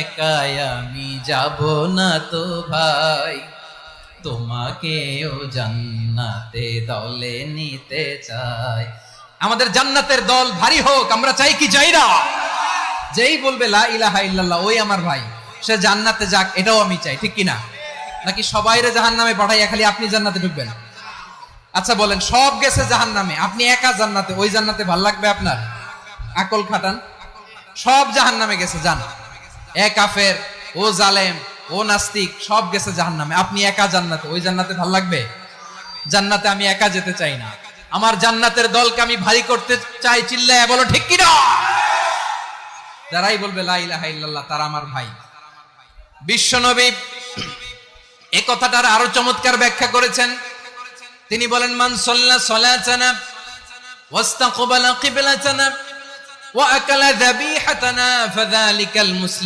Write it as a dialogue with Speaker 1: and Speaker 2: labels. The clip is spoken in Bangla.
Speaker 1: একাই আমি যাব না তো ভাই, তোমাকেও জান্নাতে দলে নিতে চাই। আমাদের জান্নাতের দল ভারী হোক, আমরা চাই কি চাই না? যেই বলবে লা ইলাহা ইল্লাল্লাহ ওই আমার ভাই, সে জান্নাতে যাক, এটাও আমি চাই, ঠিক কিনা? নাকি সবাইরে জাহান্নামে পাঠাইয়া খালি আপনি জান্নাতে ঢুকবেন? আচ্ছা বলেন, সব গেছে জাহান্নামে, আপনি একা জান্নাতে, ওই জান্নাতে ভাল লাগবে আপনার? আকল খাটান। সব জাহান্নামে গেছে, যান। এ কাফের, ও জালেম, ও নাস্তিক, সব গেছে জাহান্নামে, আপনি একা জান্নাতে, ওই জান্নাতে ভাল লাগবে? জান্নাতে আমি একা যেতে চাই না, আমার জান্নাতের দলকে আমি ভারী করতে চাই। চিল্লায় বলো ঠিক কিনা? যারাই বলবে লা ইলাহা ইল্লাল্লাহ তারা আমার ভাই। বিশ্বনবী এই কথাটার আরো চমৎকার ব্যাখ্যা করেছেন। তিনি বলেন, মান সাল্লা সালাতানা ওয়াস্তাকবালা কিবলাতানা ওয়া আকালা যাবিহাতানা ফাযালিকাল মুসলিম।